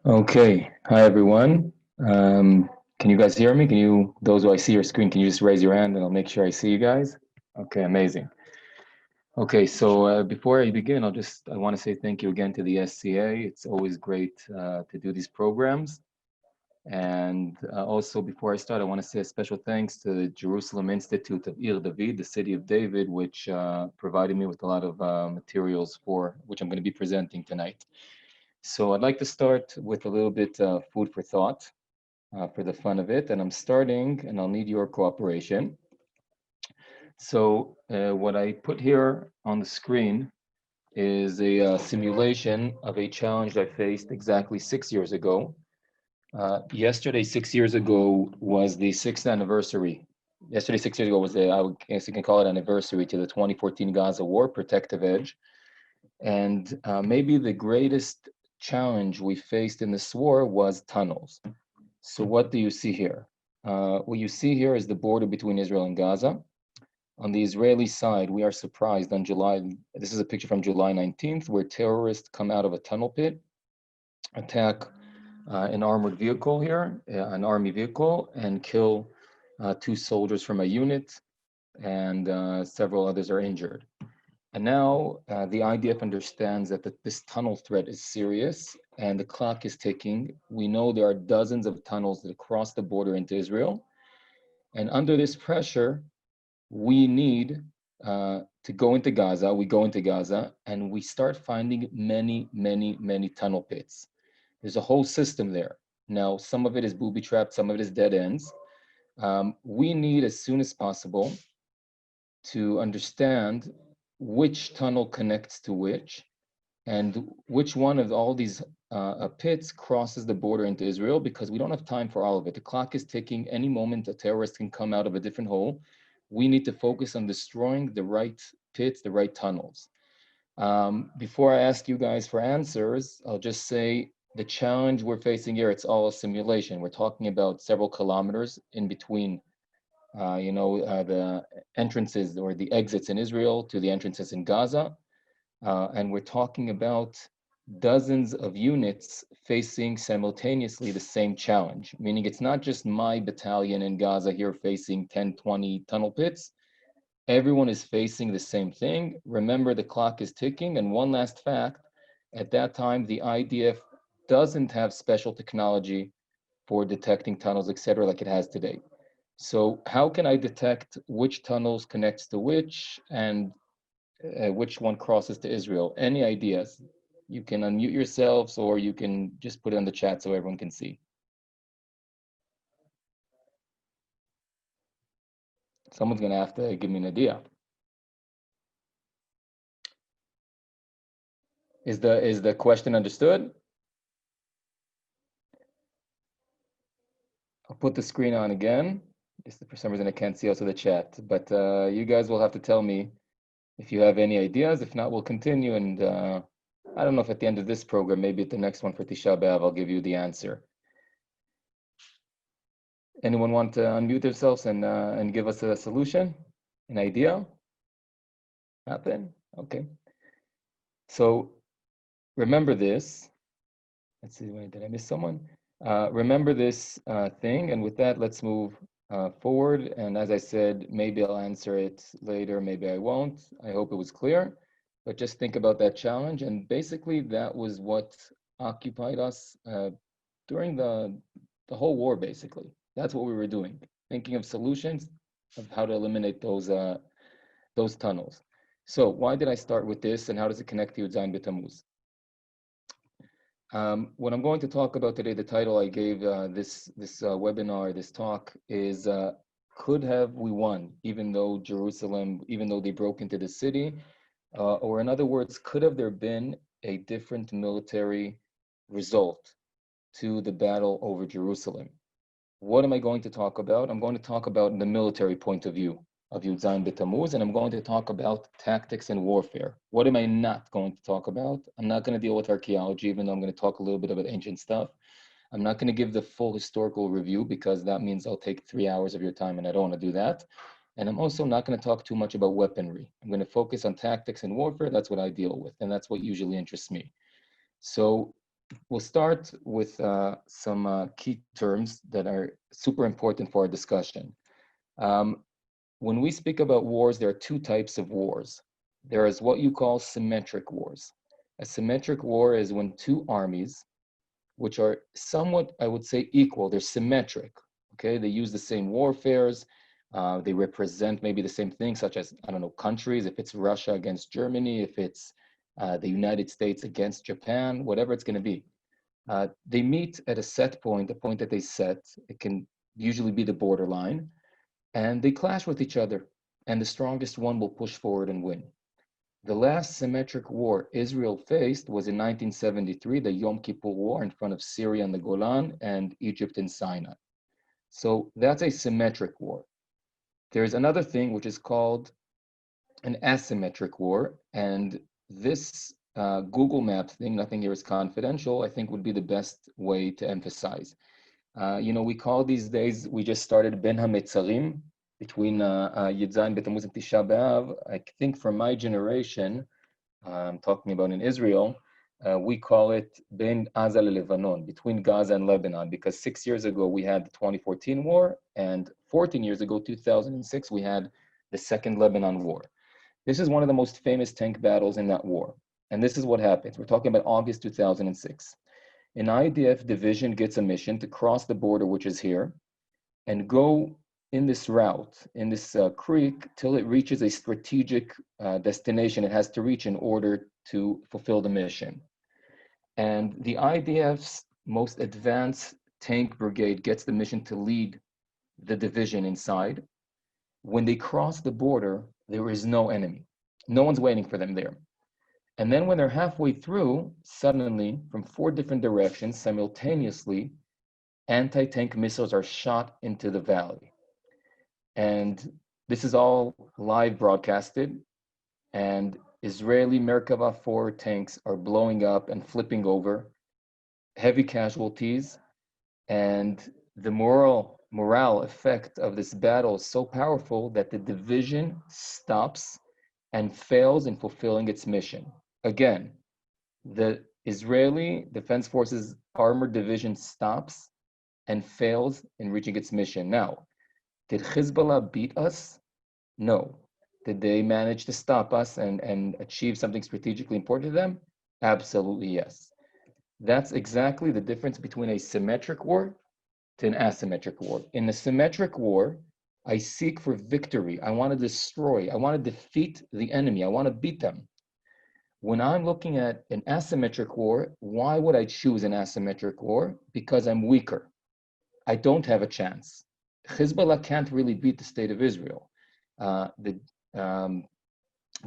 Okay, hi everyone. Can you guys hear me? Those who I see your screen, can you just raise your hand and I'll make sure I see you guys? Okay, amazing. Okay, so before I begin, I want to say thank you again to the SCA. It's always great to do these programs. And also before I start, I want to say a special thanks to the Jerusalem Institute of Ir David, the city of David, which provided me with a lot of materials for which I'm going to be presenting tonight. So I'd like to start with a little bit food for thought for the fun of it. And I'm starting, and I'll need your cooperation. So what I put here on the screen is a simulation of a challenge I faced exactly 6 years ago. Yesterday, 6 years ago, was the 6th anniversary. Yesterday, 6 years ago, was I guess you can call it anniversary to the 2014 Gaza war, Protective Edge. And maybe the greatest challenge we faced in this war was tunnels. So what do you see here? What you see here is the border between Israel and Gaza. On the Israeli side, we are surprised on this is a picture from July 19th, where terrorists come out of a tunnel pit, attack an armored vehicle here, an army vehicle, and kill 2 soldiers from a unit, and several others are injured. And now the IDF understands that this tunnel threat is serious and the clock is ticking. We know there are dozens of tunnels that cross the border into Israel. And under this pressure, we need to go into Gaza. We go into Gaza and we start finding many, many, many tunnel pits. There's a whole system there. Now, some of it is booby-trapped, some of it is dead ends. We need, as soon as possible, to understand which tunnel connects to which, and which one of all these pits crosses the border into Israel, because we don't have time for all of it. The clock is ticking. Any moment a terrorist can come out of a different hole. We need to focus on destroying the right pits, the right tunnels. Before I ask you guys for answers, I'll just say the challenge we're facing here, it's all a simulation. We're talking about several kilometers in between the entrances or the exits in Israel to the entrances in Gaza. And we're talking about dozens of units facing simultaneously the same challenge, meaning it's not just my battalion in Gaza here facing 10, 20 tunnel pits. Everyone is facing the same thing. Remember, the clock is ticking. And one last fact, at that time, the IDF doesn't have special technology for detecting tunnels, etc., like it has today. So how can I detect which tunnels connects to which and which one crosses to Israel? Any ideas? You can unmute yourselves or you can just put it in the chat so everyone can see. Someone's gonna have to give me an idea. Is the question understood? I'll put the screen on again. Just for some reason I can't see also the chat, but you guys will have to tell me if you have any ideas. If not, we'll continue. And I don't know if at the end of this program, maybe at the next one for Tisha B'Av, I'll give you the answer. Anyone want to unmute themselves and give us a solution, an idea? Nothing? Okay. So remember this. Let's see, wait, did I miss someone? Remember this thing, and with that, let's move forward. And as I said, maybe I'll answer it later, maybe I won't. I hope it was clear, but just think about that challenge. And basically, that was what occupied us during the whole war, basically. That's what we were doing, thinking of solutions of how to eliminate those tunnels. So why did I start with this, and how does it connect to Zayin B'Tamuz? What I'm going to talk about today, the title I gave this webinar, this talk, is could have we won, even though they broke into the city, or in other words, could have there been a different military result to the battle over Jerusalem? What am I going to talk about? I'm going to talk about the military point of view of Yud Zayin B'Tamuz, and I'm going to talk about tactics and warfare. What am I not going to talk about? I'm not going to deal with archaeology, even though I'm going to talk a little bit about ancient stuff. I'm not going to give the full historical review because that means I'll take 3 hours of your time, and I don't want to do that. And I'm also not going to talk too much about weaponry. I'm going to focus on tactics and warfare. That's what I deal with, and that's what usually interests me. So We'll start with some key terms that are super important for our discussion. Um, when we speak about wars, there are two types of wars. There is what you call symmetric wars. A symmetric war is when two armies, which are somewhat, I would say, equal, they're symmetric, okay? They use the same warfares, they represent maybe the same thing, such as, I don't know, countries, if it's Russia against Germany, if it's the United States against Japan, whatever it's gonna be. They meet at a set point, the point that they set, it can usually be the borderline, and they clash with each other, and the strongest one will push forward and win. The last symmetric war Israel faced was in 1973, the Yom Kippur War in front of Syria and the Golan and Egypt and Sinai. So that's a symmetric war. There's another thing which is called an asymmetric war, and this Google Maps thing, nothing here is confidential, I think would be the best way to emphasize. We call these days, we just started Ben HaMetzarim, between Yudzayin B'Tammuz and Tisha B'Av. I think from my generation, I'm talking about in Israel, we call it Ben Gaza LeBanon, between Gaza and Lebanon, because 6 years ago we had the 2014 war, and 14 years ago, 2006, we had the Second Lebanon War. This is one of the most famous tank battles in that war. And this is what happens. We're talking about August 2006. An IDF division gets a mission to cross the border, which is here, and go in this route, in this creek, till it reaches a strategic destination it has to reach in order to fulfill the mission. And the IDF's most advanced tank brigade gets the mission to lead the division inside. When they cross the border, there is no enemy. No one's waiting for them there. And then when they're halfway through, suddenly, from 4 different directions, simultaneously, anti-tank missiles are shot into the valley. And this is all live broadcasted, and Israeli Merkava 4 tanks are blowing up and flipping over, heavy casualties, and the morale effect of this battle is so powerful that the division stops and fails in fulfilling its mission. Again, the Israeli Defense Forces Armored Division stops and fails in reaching its mission. Now, did Hezbollah beat us? No. Did they manage to stop us and achieve something strategically important to them? Absolutely yes. That's exactly the difference between a symmetric war to an asymmetric war. In a symmetric war, I seek for victory. I want to destroy. I want to defeat the enemy. I want to beat them. When I'm looking at an asymmetric war, why would I choose an asymmetric war? Because I'm weaker. I don't have a chance. Hezbollah can't really beat the state of Israel. The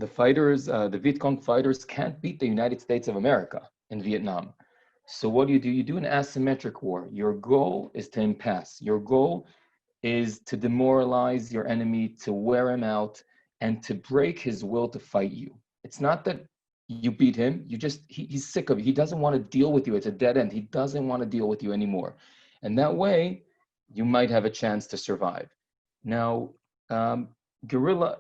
fighters, the Viet Cong fighters can't beat the United States of America in Vietnam. So what do? You do an asymmetric war. Your goal is to impasse. Your goal is to demoralize your enemy, to wear him out, and to break his will to fight you. It's not that you beat him, he's sick of you. He doesn't want to deal with you. It's a dead end. He doesn't want to deal with you anymore. And that way, you might have a chance to survive. Now, guerrilla,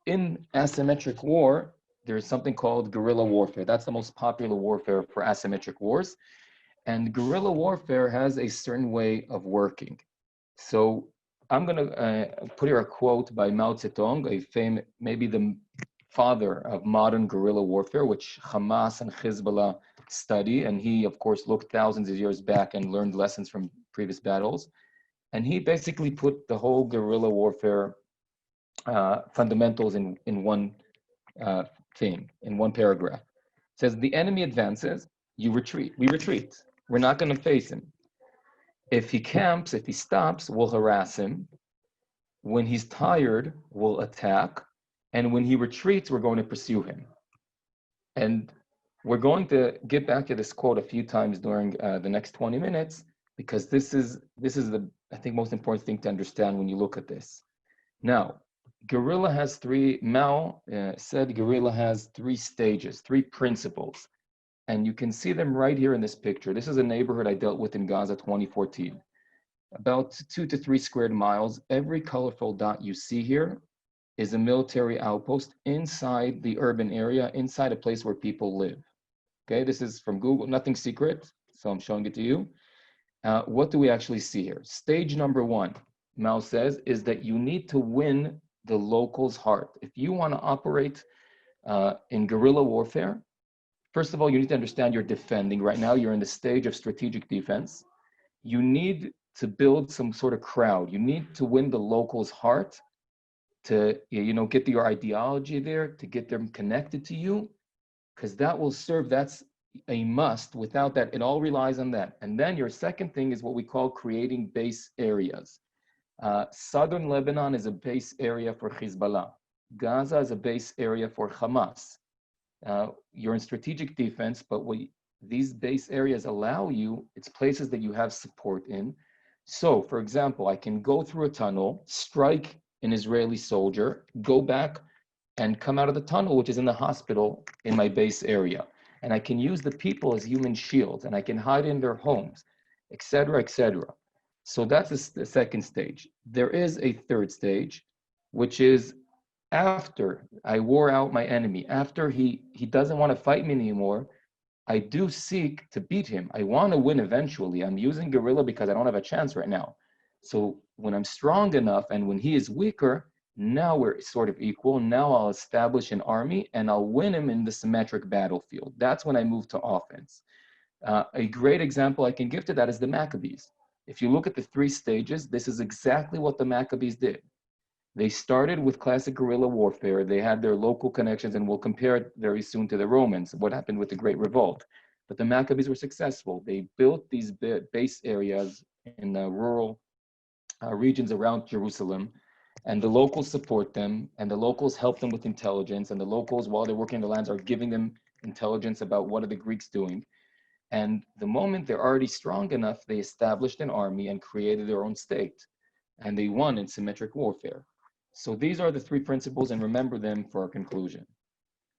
in asymmetric war, there's something called guerrilla warfare. That's the most popular warfare for asymmetric wars. And guerrilla warfare has a certain way of working. So I'm going to put here a quote by Mao Zedong, maybe the father of modern guerrilla warfare, which Hamas and Hezbollah study. And he, of course, looked thousands of years back and learned lessons from previous battles. And he basically put the whole guerrilla warfare fundamentals in one thing, in one paragraph. It says, the enemy advances, you retreat. We retreat. We're not going to face him. If he camps, if he stops, we'll harass him. When he's tired, we'll attack. And when he retreats, we're going to pursue him. And we're going to get back to this quote a few times during the next 20 minutes, because this is the, I think, most important thing to understand when you look at this. Now, guerrilla has Mao said guerrilla has 3 stages, 3 principles. And you can see them right here in this picture. This is a neighborhood I dealt with in Gaza 2014. About 2 to 3 square miles. Every colorful dot you see here is a military outpost inside the urban area, inside a place where people live. Okay, this is from Google, nothing secret, so I'm showing it to you. What do we actually see here? Stage number one, Mao says, is that you need to win the local's heart. If you want to operate in guerrilla warfare, first of all, you need to understand you're defending. Right now, you're in the stage of strategic defense. You need to build some sort of crowd. You need to win the local's heart to, get your ideology there, to get them connected to you, because that will serve, that's a must. Without that, it all relies on that. And then your second thing is what we call creating base areas. Southern Lebanon is a base area for Hezbollah. Gaza is a base area for Hamas. You're in strategic defense, but what these base areas allow you, it's places that you have support in. So, for example, I can go through a tunnel, strike an Israeli soldier, go back and come out of the tunnel, which is in the hospital in my base area. And I can use the people as human shields, and I can hide in their homes, etc., etc. So that's the second stage. There is a third stage, which is after I wore out my enemy, after he doesn't want to fight me anymore, I do seek to beat him. I want to win eventually. I'm using guerrilla because I don't have a chance right now. So when I'm strong enough and when he is weaker, now we're sort of equal. Now I'll establish an army and I'll win him in the symmetric battlefield. That's when I move to offense. A great example I can give to that is the Maccabees. If you look at the three stages, this is exactly what the Maccabees did. They started with classic guerrilla warfare. They had their local connections, and we'll compare it very soon to the Romans, what happened with the Great Revolt. But the Maccabees were successful. They built these base areas in rural regions around Jerusalem, and the locals support them, and the locals help them with intelligence, and the locals, while they're working in the lands, are giving them intelligence about what are the Greeks doing. And the moment they're already strong enough, they established an army and created their own state, and they won in symmetric warfare. So these are the three principles, and remember them for our conclusion.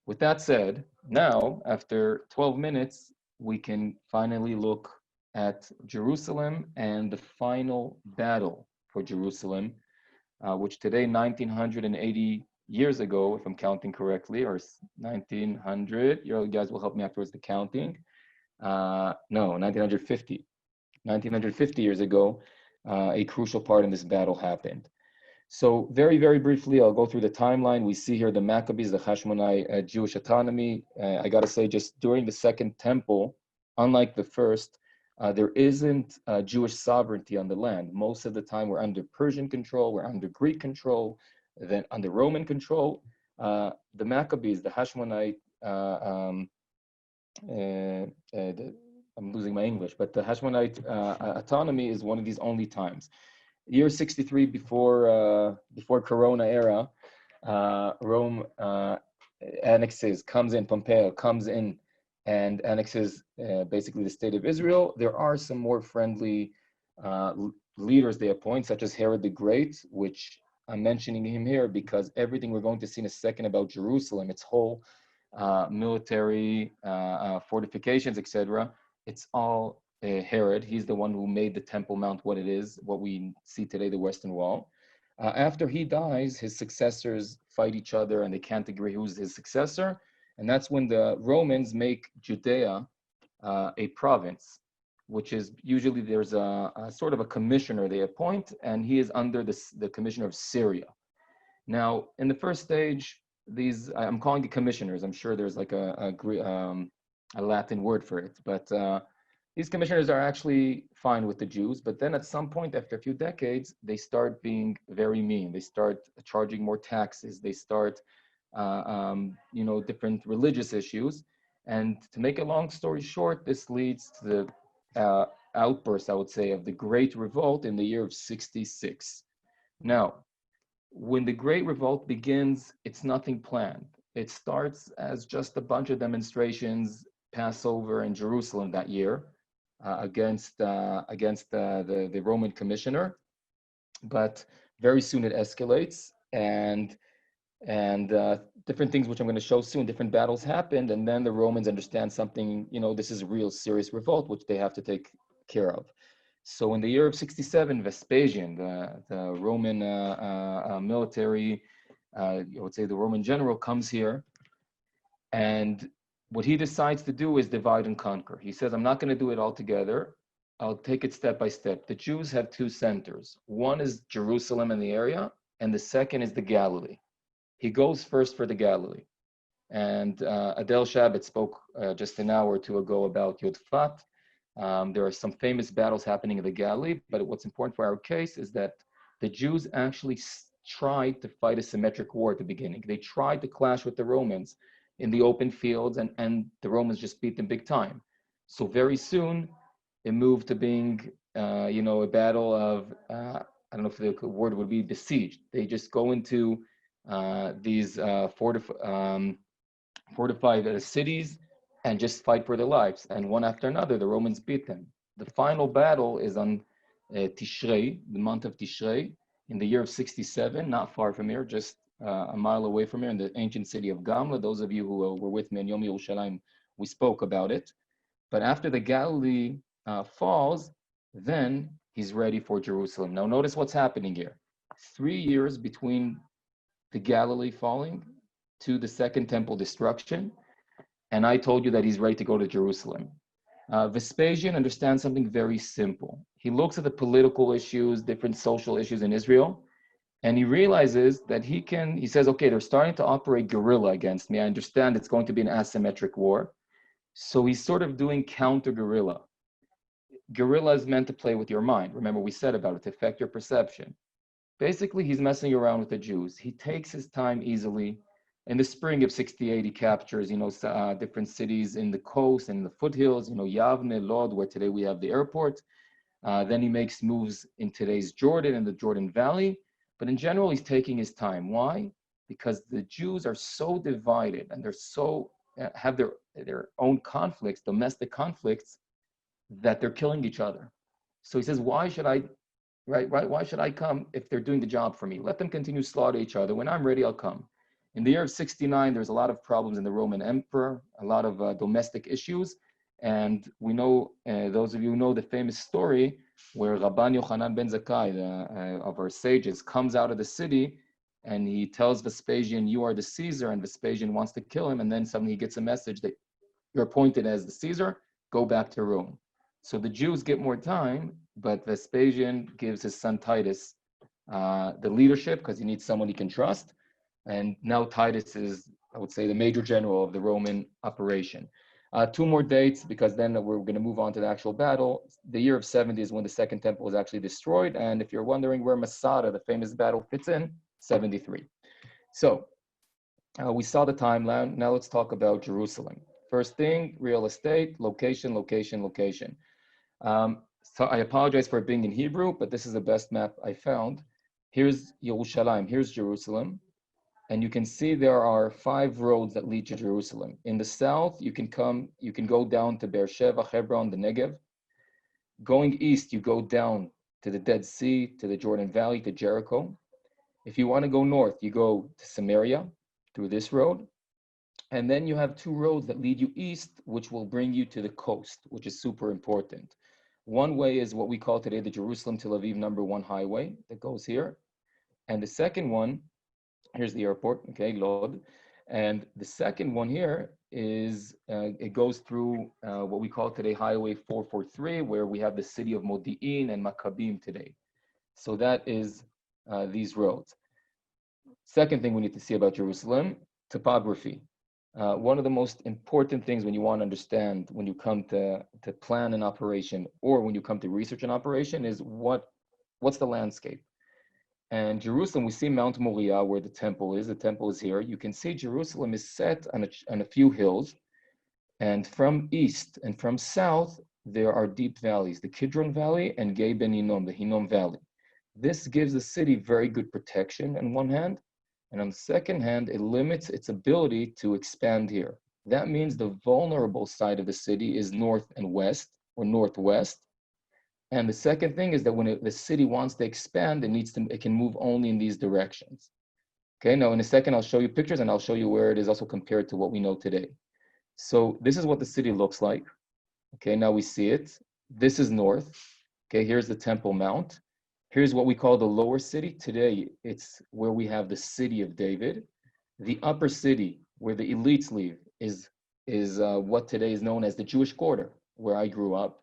With that said, now, after 12 minutes, we can finally look at Jerusalem and the final battle for Jerusalem, which today, 1980 years ago, if I'm counting correctly, or 1900, you guys will help me afterwards the counting. No, 1950. 1950 years ago, a crucial part in this battle happened. So very, very briefly, I'll go through the timeline. We see here the Maccabees, the Hashmonite Jewish autonomy. I got to say, just during the Second Temple, unlike the first, there isn't Jewish sovereignty on the land. Most of the time, we're under Persian control, we're under Greek control, then under Roman control. The Maccabees, the Hashmonite, I'm losing my English, but the Hashmonite autonomy is one of these only times. Year 63 before Corona era, Rome annexes, comes in, Pompeo comes in and annexes basically the state of Israel. There are some more friendly leaders they appoint, such as Herod the Great, which I'm mentioning him here because everything we're going to see in a second about Jerusalem, its whole military fortifications, etc., it's all Herod. He's the one who made the Temple Mount what it is, what we see today, the Western Wall. After he dies, his successors fight each other and they can't agree who's his successor. And that's when the Romans make Judea a province, which is usually there's a sort of a commissioner they appoint, and he is under the commissioner of Syria. Now, in the first stage, these, I'm calling it commissioners. I'm sure there's like a Latin word for it, but these commissioners are actually fine with the Jews, but then at some point, after a few decades, they start being very mean. They start charging more taxes. They start, different religious issues. And to make a long story short, this leads to the outburst, I would say, of the Great Revolt in the year of 66. Now, when the Great Revolt begins, it's nothing planned. It starts as just a bunch of demonstrations, Passover in Jerusalem that year, against the Roman commissioner, but very soon it escalates, and different things which I'm going to show soon, different battles happened, and then the Romans understand something, this is a real serious revolt which they have to take care of. So in the year of 67, Vespasian, the Roman military, I would say the Roman general, comes here, and what he decides to do is divide and conquer. He says, I'm not going to do it all together. I'll take it step by step. The Jews have two centers. One is Jerusalem and the area, and the second is the Galilee. He goes first for the Galilee. And Adel Shabbat spoke just an hour or two ago about Yodfat. There are some famous battles happening in the Galilee, but what's important for our case is that the Jews actually tried to fight a symmetric war at the beginning. They tried to clash with the Romans in the open fields, and the Romans just beat them big time. So very soon, it moved to being, a battle of, I don't know if the word would be besieged. They just go into these fortified cities and just fight for their lives. And one after another, the Romans beat them. The final battle is on TISHREI, the month of TISHREI, in the year of 67, not far from here, just a mile away from here, in the ancient city of Gamla. Those of you who were with me in Yom Yerushalayim, we spoke about it. But after the Galilee falls, then he's ready for Jerusalem. Now notice what's happening here. 3 years between the Galilee falling to the second temple destruction, and I told you that he's ready to go to Jerusalem. Vespasian understands something very simple. He looks at the political issues, different social issues in Israel, and he realizes that he says, okay, they're starting to operate guerrilla against me. I understand it's going to be an asymmetric war. So he's sort of doing counter-guerrilla. Guerrilla is meant to play with your mind. Remember, we said about it, to affect your perception. Basically, he's messing around with the Jews. He takes his time easily. In the spring of 68, he captures, different cities in the coast and the foothills, Yavne, Lod, where today we have the airport. Then he makes moves in today's Jordan and the Jordan Valley. But in general, he's taking his time. Why? Because the Jews are so divided and they're so have their own conflicts, domestic conflicts, that they're killing each other. So he says, why should I come if they're doing the job for me? Let them continue to slaughter each other. When I'm ready, I'll come. In the year of 69, there's a lot of problems in the Roman Emperor, a lot of domestic issues. And we know, those of you who know the famous story where Rabban Yochanan ben Zakkai, of our sages, comes out of the city and he tells Vespasian, you are the Caesar, and Vespasian wants to kill him. And then suddenly he gets a message that you're appointed as the Caesar, go back to Rome. So the Jews get more time, but Vespasian gives his son Titus the leadership because he needs someone he can trust. And now Titus is, I would say, the major general of the Roman operation. 2 more dates, because then we're going to move on to the actual battle. The year of 70 is when the second temple was actually destroyed. And if you're wondering where Masada, the famous battle, fits in, 73. So we saw the timeline. Now let's talk about Jerusalem. First thing, real estate, location, location, location. So I apologize for it being in Hebrew, but this is the best map I found. Here's Yerushalayim, here's Jerusalem. And you can see there are 5 roads that lead to Jerusalem. In the south, you can go down to Beersheba, Hebron, the Negev. Going east, you go down to the Dead Sea, to the Jordan Valley, to Jericho. If you want to go north, you go to Samaria through this road. And then you have 2 roads that lead you east, which will bring you to the coast, which is super important. One way is what we call today the Jerusalem-Tel Aviv #1 highway that goes here. And the second one, here's the airport, okay, Lod. And the second one here is, it goes through what we call today Highway 443, where we have the city of Modi'in and Maccabim today. So that is these roads. Second thing we need to see about Jerusalem, topography. One of the most important things when you want to understand, when you come to plan an operation or when you come to research an operation, is what's the landscape. And Jerusalem, we see Mount Moriah where the temple is. The temple is here. You can see Jerusalem is set on a few hills. And from east and from south, there are deep valleys, the Kidron Valley and Gei Ben Hinnom, the Hinnom Valley. This gives the city very good protection on one hand. And on the second hand, it limits its ability to expand here. That means the vulnerable side of the city is north and west, or northwest. And the second thing is that when the city wants to expand, it can move only in these directions. Okay, now in a second, I'll show you pictures and I'll show you where it is also compared to what we know today. So this is what the city looks like. Okay, now we see it. This is north. Okay, here's the Temple Mount. Here's what we call the lower city. Today, it's where we have the city of David. The upper city, where the elites live, is is what today is known as the Jewish Quarter, where I grew up.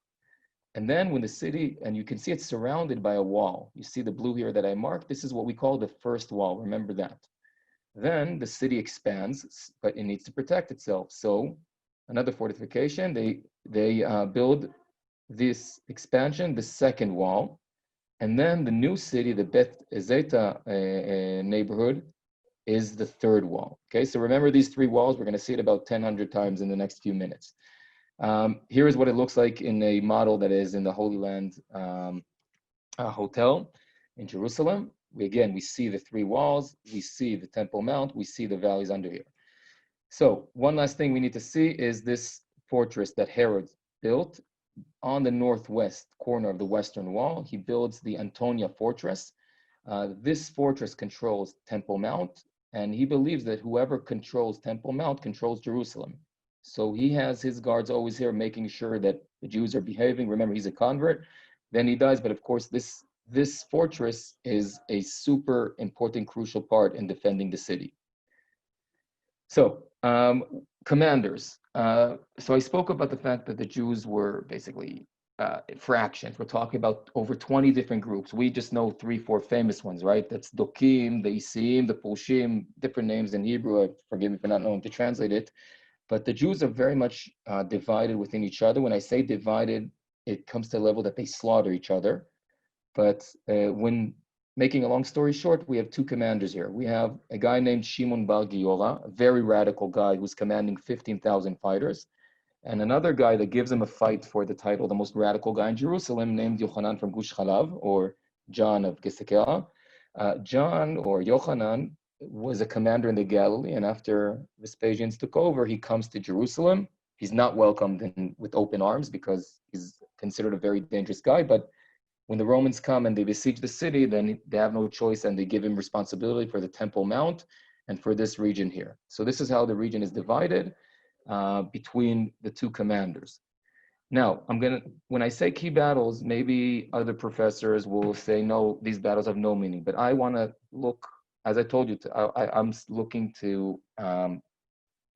And then when the city, and you can see it's surrounded by a wall. You see the blue here that I marked. This is what we call the first wall. Remember that. Then the city expands, but it needs to protect itself. So another fortification, they build this expansion, the second wall. And then the new city, the Bet Zeta neighborhood, is the third wall. Okay, so remember these three walls. We're going to see it about 1,000 times in the next few minutes. Here is what it looks like in a model that is in the Holy Land Hotel in Jerusalem. We see the three walls, we see the Temple Mount, we see the valleys under here. So one last thing we need to see is this fortress that Herod built on the northwest corner of the western wall. He builds the Antonia fortress. This fortress controls Temple Mount, and he believes that whoever controls Temple Mount controls Jerusalem. So he has his guards always here making sure that the Jews are behaving. Remember, he's a convert. Then he dies, but of course, this fortress is a super important, crucial part in defending the city. So, commanders. So I spoke about the fact that the Jews were basically fractions. We're talking about over 20 different groups. We just know 3-4 famous ones, right? That's Dokim, the Isim, the Pulshim, different names in Hebrew. Forgive me for not knowing to translate it. But the Jews are very much divided within each other. When I say divided, it comes to the level that they slaughter each other. But when making a long story short, we have two commanders here. We have a guy named Shimon Bar Giola, a very radical guy who's commanding 15,000 fighters, and another guy that gives him a fight for the title, the most radical guy in Jerusalem, named Yochanan from Gush Chalav, or John of Gisekea. John, or Yochanan, was a commander in the Galilee, and after Vespasian took over, he comes to Jerusalem. He's not welcomed with open arms because he's considered a very dangerous guy, but when the Romans come and they besiege the city, then they have no choice and they give him responsibility for the Temple Mount and for this region here. So this is how the region is divided between the two commanders. Now, when I say key battles, maybe other professors will say, no, these battles have no meaning, but I want to look, as I told you, I'm looking to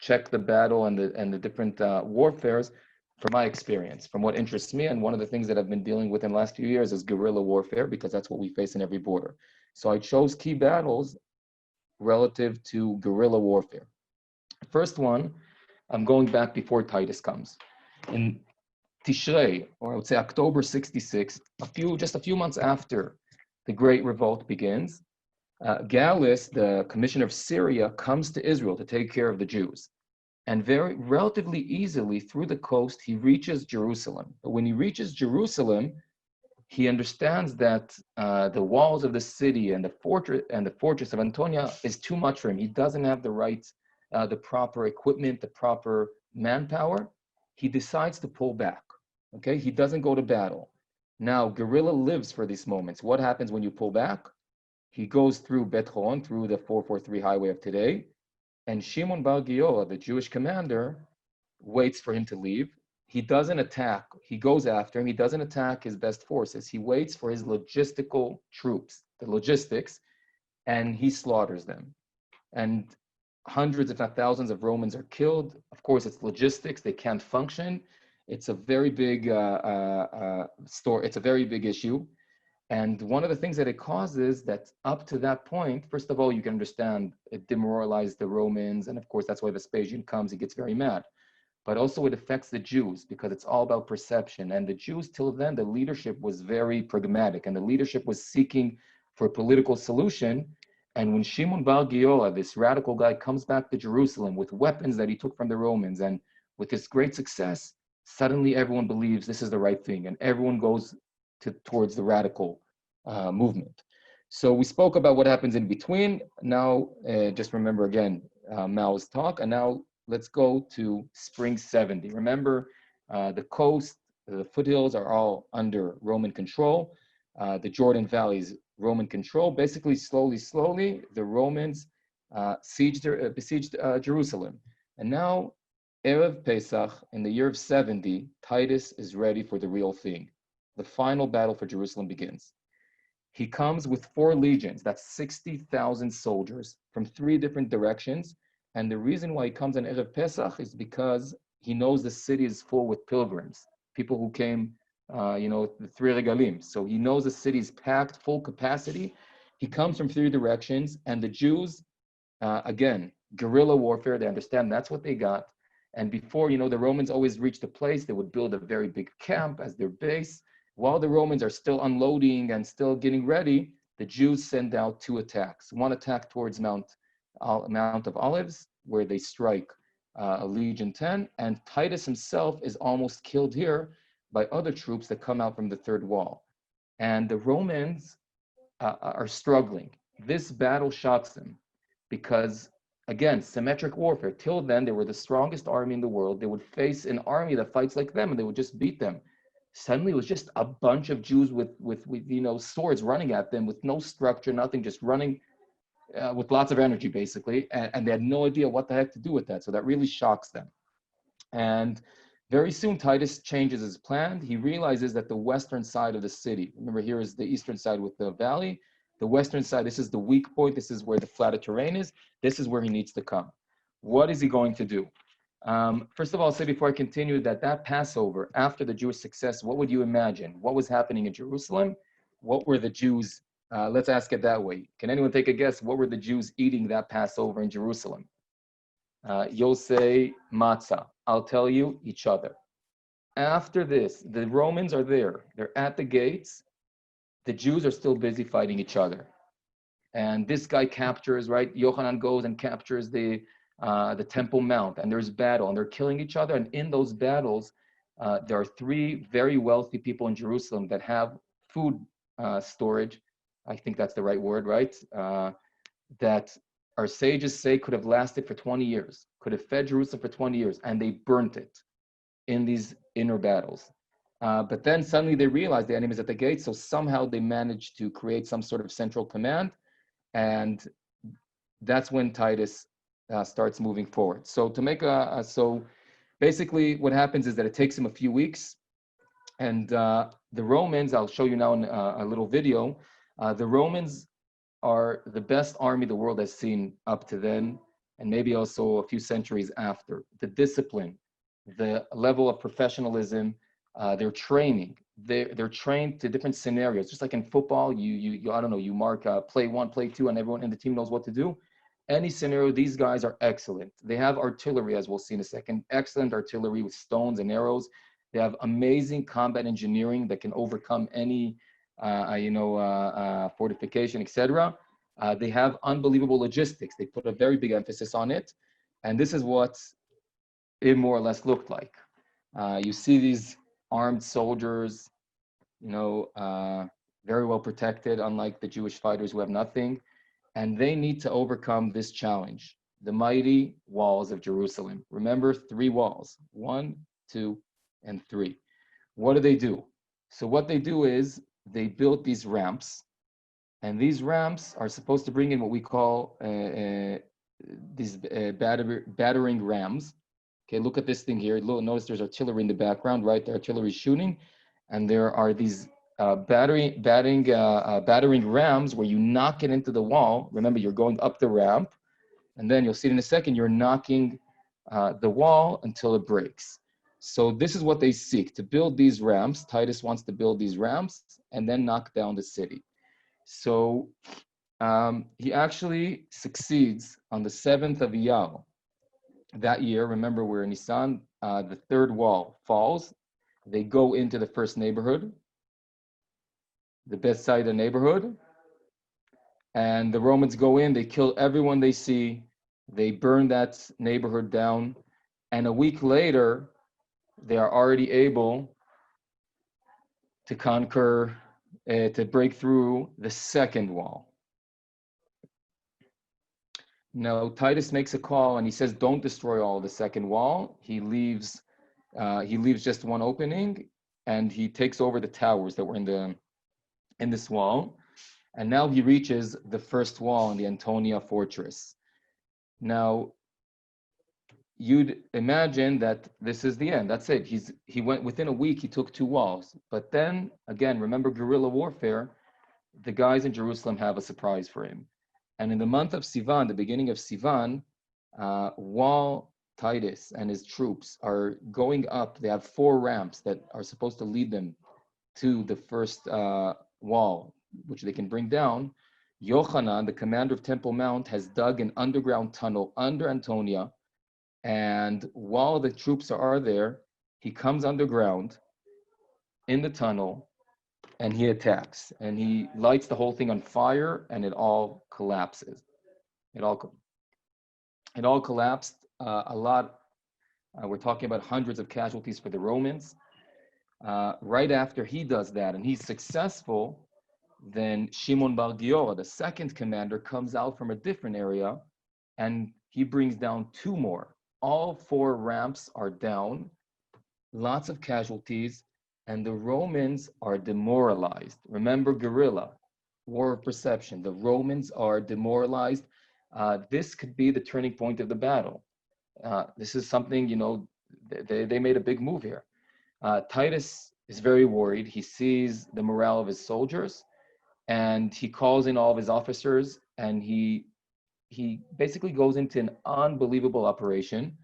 check the battle and the different warfares from my experience, from what interests me. And one of the things that I've been dealing with in the last few years is guerrilla warfare, because that's what we face in every border. So I chose key battles relative to guerrilla warfare. First one, I'm going back before Titus comes. In TISHREI, or I would say October 66, just a few months after the Great Revolt begins, Gallus, the commissioner of Syria, comes to Israel to take care of the Jews. And relatively easily through the coast, he reaches Jerusalem. But when he reaches Jerusalem, he understands that the walls of the city and the fortress of Antonia is too much for him. He doesn't have the proper equipment, the proper manpower. He decides to pull back. Okay, he doesn't go to battle. Now, guerrilla lives for these moments. What happens when you pull back? He goes through Bet Horon, through the 443 highway of today, and Shimon Bar Giola, the Jewish commander, waits for him to leave. He doesn't attack. He goes after him. He doesn't attack his best forces. He waits for his logistical troops, the logistics, and he slaughters them. And hundreds, if not thousands, of Romans are killed. Of course, it's logistics. They can't function. It's a very big It's a very big issue. And one of the things that it causes, that up to that point, first of all, you can understand it demoralized the Romans. And of course, that's why Vespasian comes, he gets very mad. But also it affects the Jews because it's all about perception. And the Jews, till then, the leadership was very pragmatic and the leadership was seeking for a political solution. And when Shimon Bar Giola, this radical guy, comes back to Jerusalem with weapons that he took from the Romans and with his great success, suddenly everyone believes this is the right thing and everyone goes towards the radical movement. So we spoke about what happens in between. Now, just remember again, Mao's talk, and now let's go to spring 70. Remember, the coast, the foothills are all under Roman control. The Jordan Valley is Roman control. Basically, slowly, the Romans besieged Jerusalem. And now, Erev Pesach, in the year of 70, Titus is ready for the real thing. The final battle for Jerusalem begins. He comes with 4 legions, that's 60,000 soldiers from 3 different directions, And the reason why he comes on Erev Pesach is because he knows the city is full with pilgrims, people who came, the three regalim. So he knows the city is packed, full capacity. He comes from three directions, and the Jews, again, guerrilla warfare, they understand that's what they got. And before, the Romans always reached a place, they would build a very big camp as their base. While the Romans are still unloading and still getting ready, the Jews send out two attacks. One attack towards Mount of Olives, where they strike a Legion 10, and Titus himself is almost killed here by other troops that come out from the third wall. And the Romans are struggling. This battle shocks them because, again, symmetric warfare. Till then, they were the strongest army in the world. They would face an army that fights like them, and they would just beat them. Suddenly, it was just a bunch of Jews with swords running at them with no structure, nothing, just running with lots of energy, basically, and they had no idea what the heck to do with that. So that really shocks them. And very soon, Titus changes his plan. He realizes that the western side of the city, remember here is the eastern side with the valley, the western side, this is the weak point, this is where the flatter terrain is, this is where he needs to come. What is he going to do? First of all, I'll say before I continue that Passover, after the Jewish success, what would you imagine? What was happening in Jerusalem? What were the Jews, let's ask it that way. Can anyone take a guess? What were the Jews eating that Passover in Jerusalem? You'll say matzah. I'll tell you, each other. After this, the Romans are there. They're at the gates. The Jews are still busy fighting each other. And this guy captures, right? Yochanan goes and captures the Temple Mount, and there's battle, and they're killing each other. And in those battles, there are three very wealthy people in Jerusalem that have food storage. I think that's the right word, right? That our sages say could have lasted for 20 years, could have fed Jerusalem for 20 years, and they burnt it in these inner battles. But then suddenly they realized the enemy is at the gate, so somehow they managed to create some sort of central command, and that's when Titus starts moving forward. So to make so basically what happens is that it takes him a few weeks, and the Romans, I'll show you now in a little video, the Romans are the best army the world has seen up to then, and maybe also a few centuries after. The discipline, the level of professionalism, their training, they're trained to different scenarios. Just like in football, you I don't know, you mark play 1, play 2, and everyone in the team knows what to do. Any scenario, these guys are excellent. They have artillery, as we'll see in a second, excellent artillery with stones and arrows. They have amazing combat engineering that can overcome any fortification, etc. They have unbelievable logistics. They put a very big emphasis on it. And this is what it more or less looked like. You see these armed soldiers, very well protected, unlike the Jewish fighters who have nothing. And they need to overcome this challenge, the mighty walls of Jerusalem. Remember, 3 walls, 1, 2, and 3. What do? So what they do is they built these ramps, and these ramps are supposed to bring in what we call these battering rams. Okay, look at this thing here. Notice there's artillery in the background, right? The artillery is shooting, and there are these battering rams where you knock it into the wall. Remember, you're going up the ramp, and then you'll see it in a second, you're knocking the wall until it breaks. So this is what they seek, to build these ramps. Titus wants to build these ramps and then knock down the city. So he actually succeeds on the 7th of Iyar. That year, remember we're in Nisan, the 3rd wall falls. They go into the first neighborhood, the Bethsaida neighborhood, and the Romans go in, they kill everyone they see, they burn that neighborhood down, and a week later, they are already able to conquer, to break through the 2nd wall. Now, Titus makes a call and he says, don't destroy all the 2nd wall. He leaves just one opening, and he takes over the towers that were in this wall. And now he reaches the 1st wall in the Antonia fortress. Now, you'd imagine that this is the end. That's it. He went within a week, he took 2 walls. But then, again, remember guerrilla warfare, the guys in Jerusalem have a surprise for him. And in the month of Sivan, the beginning of Sivan, while Titus and his troops are going up, they have 4 ramps that are supposed to lead them to the first wall, which they can bring down. Yochanan, the commander of Temple Mount, has dug an underground tunnel under Antonia, and while the troops are there, he comes underground in the tunnel and he attacks, and he lights the whole thing on fire, and it all collapses. It all collapsed. We're talking about hundreds of casualties for the Romans. Right after he does that and he's successful, then Shimon Bar Giora, the second commander, comes out from a different area and he brings down 2 more. All 4 ramps are down, lots of casualties, and the Romans are demoralized. Remember, guerrilla, war of perception. The Romans are demoralized. This could be the turning point of the battle. This is something, they made a big move here. Titus is very worried. He sees the morale of his soldiers, and he calls in all of his officers, and he basically goes into an unbelievable operation.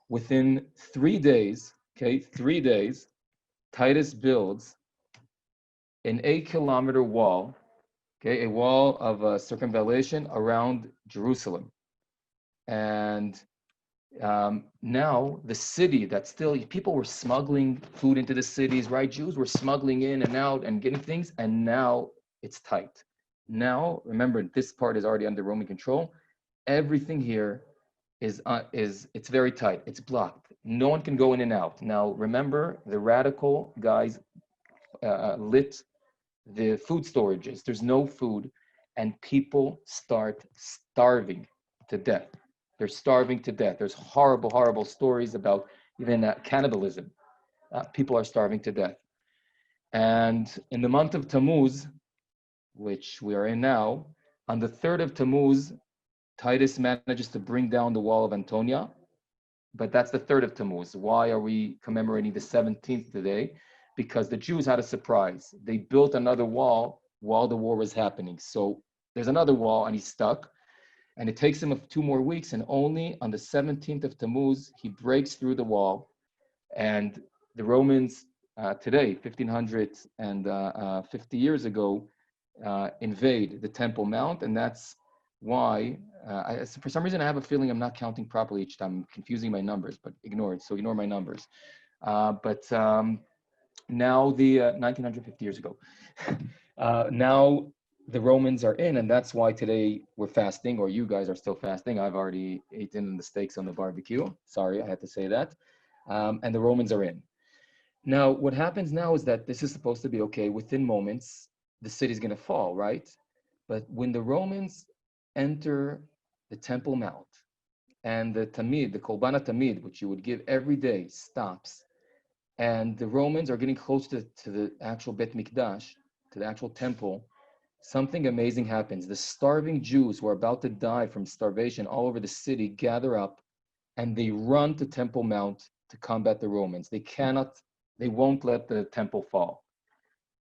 Within 3 days, 3 days, Titus builds an 8-kilometer wall, a wall of circumvallation around Jerusalem. And now the city that's still, people were smuggling food into the cities, right? Jews were smuggling in and out and getting things, and now it's tight. Now, remember, this part is already under Roman control. Everything here is it's very tight. It's blocked. No one can go in and out. Now, remember, the radical guys lit the food storages. There's no food, and people start starving to death. They're starving to death. There's horrible, horrible stories about even cannibalism. People are starving to death. And in the month of Tammuz, which we are in now, on the 3rd of Tammuz, Titus manages to bring down the wall of Antonia, but that's the 3rd of Tammuz. Why are we commemorating the 17th today? Because the Jews had a surprise. They built another wall while the war was happening. So there's another wall and he's stuck. And it takes him 2 more weeks, and only on the 17th of Tammuz, he breaks through the wall. And the Romans today, 1550 years ago, invade the Temple Mount, and that's why, for some reason, I have a feeling I'm not counting properly each time. I'm confusing my numbers, but ignore it. So ignore my numbers. Now the 1950 years ago, now the Romans are in, and that's why today we're fasting, or you guys are still fasting. I've already eaten the steaks on the barbecue. Sorry, I had to say that. And the Romans are in. Now, what happens now is that this is supposed to be okay. Within moments, the city's going to fall, right? But when the Romans enter the Temple Mount, and the Tamid, the Kolban Tamid, which you would give every day, stops, and the Romans are getting close to the actual Bet Mikdash, to the actual temple, something amazing happens. The starving Jews who are about to die from starvation all over the city gather up, and they run to Temple Mount to combat the Romans. They won't let the temple fall.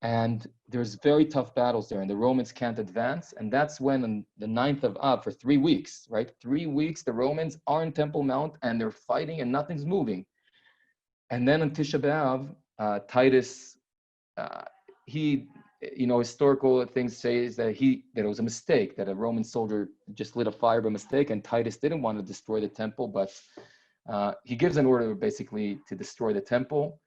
And there's very tough battles there, and the Romans can't advance. And that's when, on the 9th of Av, for 3 weeks, right? 3 weeks, the Romans are in Temple Mount, and they're fighting, and nothing's moving. And then on Tisha B'Av, Titus, historical things say is that it was a mistake, that a Roman soldier just lit a fire by mistake, and Titus didn't want to destroy the temple, but he gives an order basically to destroy the temple.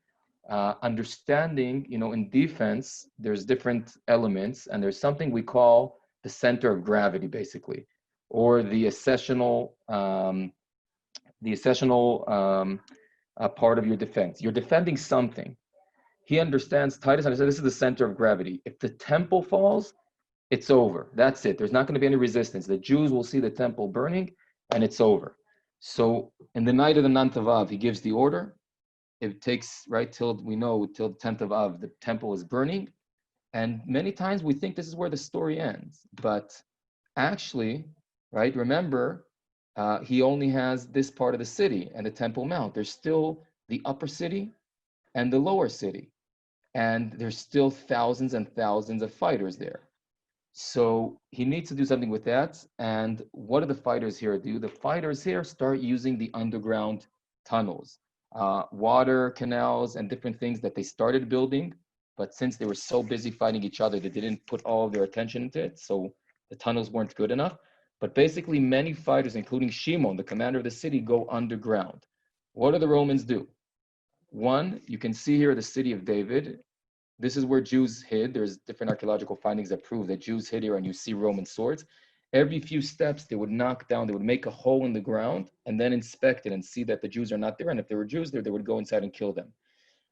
Understanding, in defense, there's different elements, and there's something we call the center of gravity, basically, or the accessional part of your defense. You're defending something. Titus understands this is the center of gravity. If the temple falls, it's over. That's it. There's not going to be any resistance. The Jews will see the temple burning, and it's over. So in the night of the 9th of Av, he gives the order. It takes, till the 10th of Av, the temple is burning. And many times we think this is where the story ends. But actually, remember, he only has this part of the city and the Temple Mount. There's still the upper city and the lower city. And there's still thousands and thousands of fighters there. So he needs to do something with that. And what do the fighters here do? The fighters here start using the underground tunnels, water canals, and different things that they started building. But since they were so busy fighting each other, they didn't put all of their attention into it. So the tunnels weren't good enough. But basically, many fighters, including Shimon, the commander of the city, go underground. What do the Romans do? One, you can see here the city of David. This is where Jews hid. There's different archaeological findings that prove that Jews hid here, and you see Roman swords. Every few steps, they would knock down, they would make a hole in the ground and then inspect it and see that the Jews are not there. And if there were Jews there, they would go inside and kill them.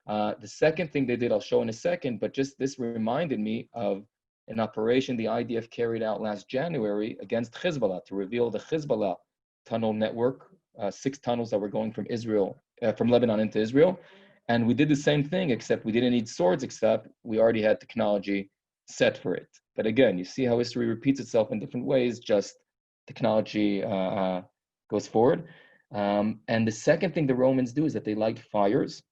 The second thing they did, I'll show in a second, but just this reminded me of an operation the IDF carried out last January against Hezbollah to reveal the Hezbollah tunnel network, 6 tunnels that were going from Israel, from Lebanon into Israel. And we did the same thing, except we didn't need swords, except we already had technology set for it. But again, you see how history repeats itself in different ways, just technology goes forward. And the second thing the Romans do is that they light fires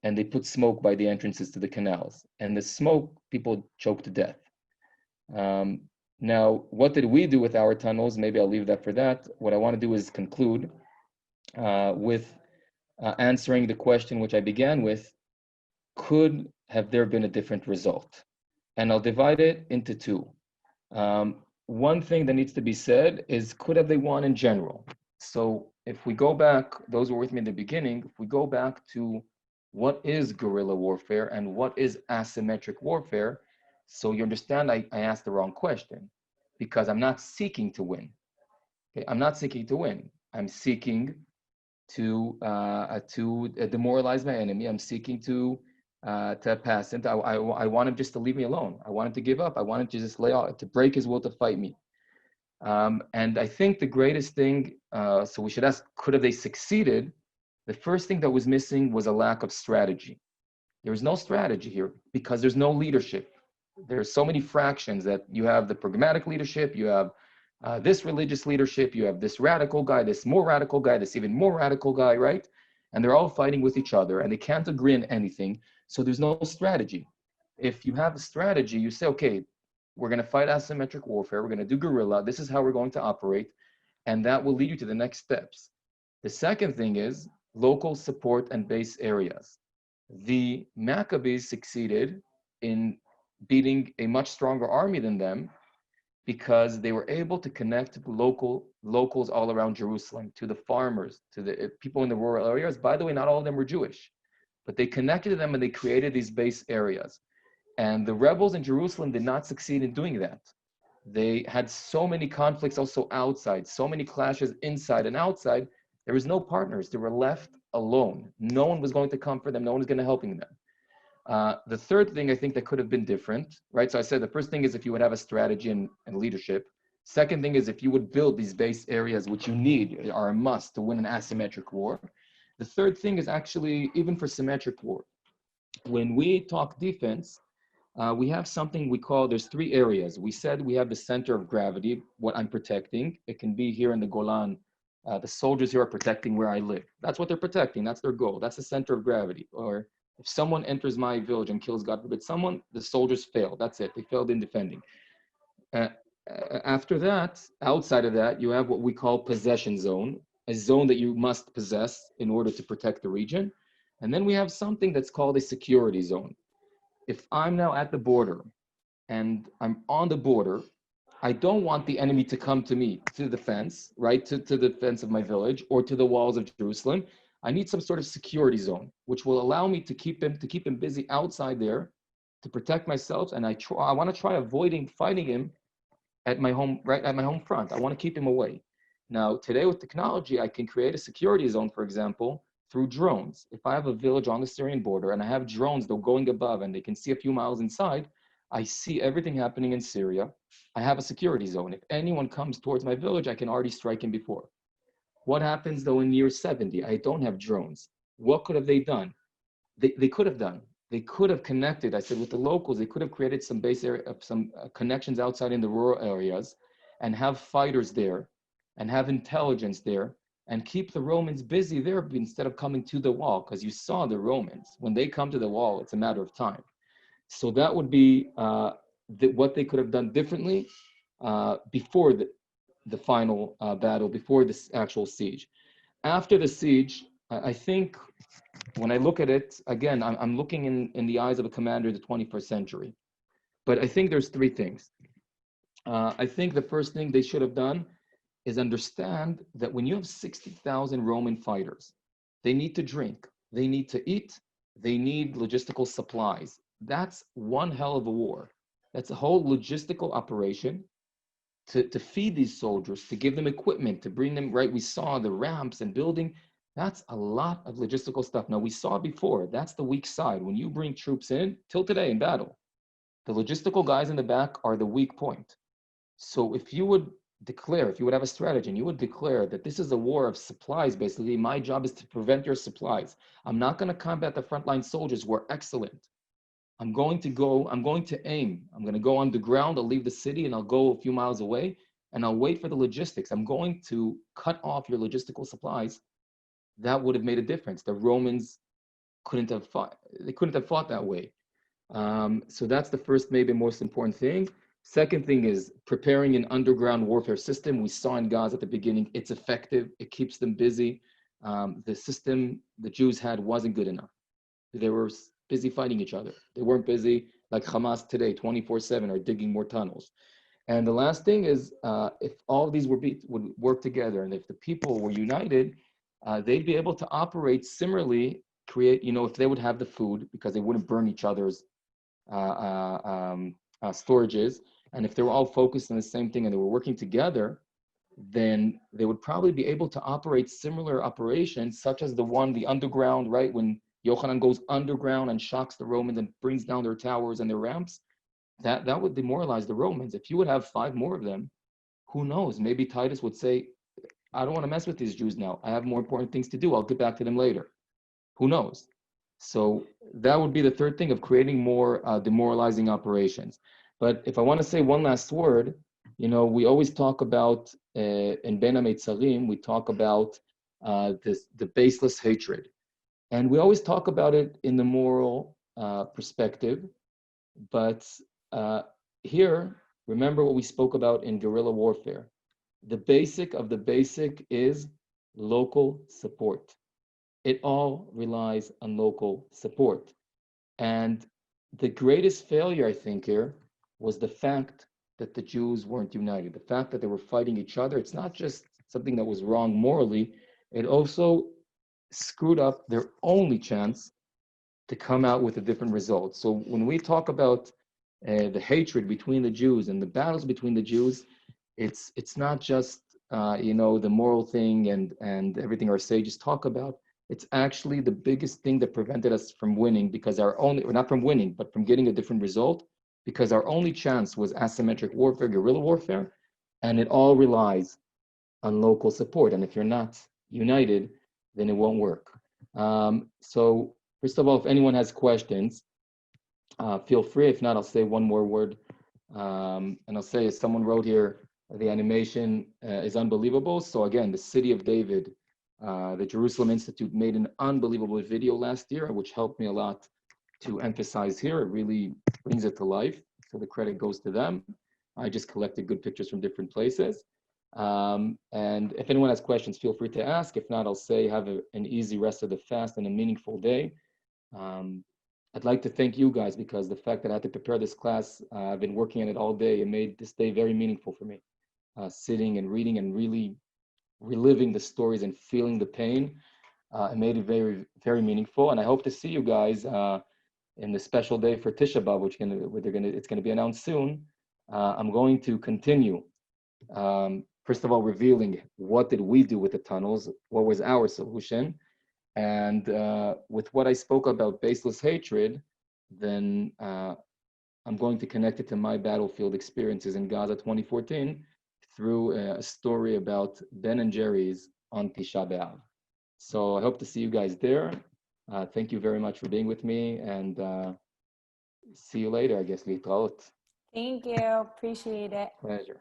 and they put smoke by the entrances to the canals. And the smoke, people choke to death. Now, what did we do with our tunnels? Maybe I'll leave that for that. What I want to do is conclude with answering the question which I began with: could have there been a different result? And I'll divide it into 2. One thing that needs to be said is, could have they won in general? So if we go back, those who were with me in the beginning, if we go back to what is guerrilla warfare and what is asymmetric warfare, so you understand I asked the wrong question, because I'm not seeking to win. Okay? I'm not seeking to win. I'm seeking to demoralize my enemy. I'm seeking to pass it. I want him just to leave me alone. I want him to give up. I want him to just lay off, to break his will to fight me. And I think the greatest thing, so we should ask, could have they succeeded? The first thing that was missing was a lack of strategy. There was no strategy here because there's no leadership. There's so many fractions that you have the pragmatic leadership, you have this religious leadership, you have this radical guy, this more radical guy, this even more radical guy, right? And they're all fighting with each other and they can't agree on anything. So there's no strategy. If you have a strategy, you say, okay, we're going to fight asymmetric warfare, we're going to do guerrilla, this is how we're going to operate, and that will lead you to the next steps. The second thing is local support and base areas. The Maccabees succeeded in beating a much stronger army than them because they were able to connect to locals all around Jerusalem, to the farmers, to the people in the rural areas. By the way, not all of them were Jewish, but they connected to them and they created these base areas. And the rebels in Jerusalem did not succeed in doing that. They had so many conflicts also outside, so many clashes inside and outside. There was no partners. They were left alone. No one was going to come for them. No one was going to helping them. The third thing I think that could have been different, right? So I said the first thing is if you would have a strategy and leadership. Second thing is if you would build these base areas, which you need, are a must to win an asymmetric war. The third thing is actually even for symmetric war. When we talk defense, we have something we call, there's 3 areas. We said we have the center of gravity, what I'm protecting. It can be here in the Golan. The soldiers here are protecting where I live. That's what they're protecting. That's their goal. That's the center of gravity. Or if someone enters my village and kills, God forbid, someone, the soldiers fail. That's it. They failed in defending. After that, outside of that, you have what we call possession zone, a zone that you must possess in order to protect the region. And then we have something that's called a security zone. If I'm now at the border and I'm on the border, I don't want the enemy to come to me, to the fence, right, to the fence of my village or to the walls of Jerusalem. I need some sort of security zone, which will allow me to keep him busy outside there, to protect myself. And I want to try avoiding fighting him at my home, right at my home front. I want to keep him away. Now, today with technology, I can create a security zone, for example, through drones. If I have a village on the Syrian border and I have drones, they're going above and they can see a few miles inside, I see everything happening in Syria. I have a security zone. If anyone comes towards my village, I can already strike him before. What happens though in year 70? I don't have drones. What could have they done? They could have done. They could have connected, I said, with the locals. They could have created some base area, some connections outside in the rural areas and have fighters there and have intelligence there and keep the Romans busy there instead of coming to the wall. Because you saw the Romans, when they come to the wall, it's a matter of time. So that would be what they could have done differently before the final battle, before this actual siege. After the siege, I think when I look at it, again, I'm looking in the eyes of a commander of the 21st century. But I think there's three things. I think the first thing they should have done is understand that when you have 60,000 Roman fighters, they need to drink, they need to eat, they need logistical supplies. That's one hell of a war. That's a whole logistical operation to feed these soldiers, to give them equipment, to bring them, right? We saw the ramps and building. That's a lot of logistical stuff. Now, we saw before, that's the weak side. When you bring troops in, till today in battle, the logistical guys in the back are the weak point. So if you would declare, if you would have a strategy and you would declare that this is a war of supplies, basically, my job is to prevent your supplies. I'm not going to combat the frontline soldiers who are excellent. I'm going to aim. I'm going to go on the ground. I'll leave the city and I'll go a few miles away and I'll wait for the logistics. I'm going to cut off your logistical supplies. That would have made a difference. The Romans couldn't have fought. They couldn't have fought that way. So that's the first, maybe most important thing. Second thing is preparing an underground warfare system. We saw in Gaza at the beginning, it's effective. It keeps them busy. The system the Jews had wasn't good enough. They were busy fighting each other. They weren't busy like Hamas today, 24/7, are digging more tunnels. And the last thing is, if all of these would work together, and if the people were united, they'd be able to operate similarly, create, if they would have the food, because they wouldn't burn each other's storages, and if they were all focused on the same thing and they were working together, then they would probably be able to operate similar operations, such as the underground, right? When Yochanan goes underground and shocks the Romans and brings down their towers and their ramps, that would demoralize the Romans. If you would have 5 more of them, who knows? Maybe Titus would say, I don't want to mess with these Jews now. I have more important things to do. I'll get back to them later. Who knows? So that would be the third thing, of creating more demoralizing operations. But if I want to say one last word, we always talk about, in Ben HaMetzarim, we talk about the baseless hatred. And we always talk about it in the moral perspective. But here, remember what we spoke about in guerrilla warfare. The basic of the basic is local support. It all relies on local support. And the greatest failure, I think, here was the fact that the Jews weren't united. The fact that they were fighting each other. It's not just something that was wrong morally. It also screwed up their only chance to come out with a different result. So when we talk about the hatred between the Jews and the battles between the Jews, it's not just the moral thing and everything our sages talk about. It's actually the biggest thing that prevented us from winning, because or not from winning, but from getting a different result, because our only chance was asymmetric warfare, guerrilla warfare, and it all relies on local support. And if you're not united, then it won't work. So first of all, if anyone has questions, feel free. If not, I'll say one more word. And I'll say, as someone wrote here, the animation is unbelievable. So again, the City of David, the Jerusalem Institute made an unbelievable video last year, which helped me a lot to emphasize here. It really brings it to life. So the credit goes to them. I just collected good pictures from different places. And if anyone has questions, feel free to ask. If not, I'll say have an easy rest of the fast and a meaningful day. I'd like to thank you guys, because the fact that I had to prepare this class, I've been working on it all day. It made this day very meaningful for me. Sitting and reading and really reliving the stories and feeling the pain, it made it very, very meaningful. And I hope to see you guys in the special day for Tisha B'Av, it's going to be announced soon. I'm going to continue. First of all, revealing what did we do with the tunnels, what was our solution, and with what I spoke about baseless hatred, then I'm going to connect it to my battlefield experiences in Gaza 2014 through a story about Ben and Jerry's on Tisha B'Av. So I hope to see you guys there. Thank you very much for being with me, and see you later, I guess. Litraot. Thank you. Appreciate it. Pleasure.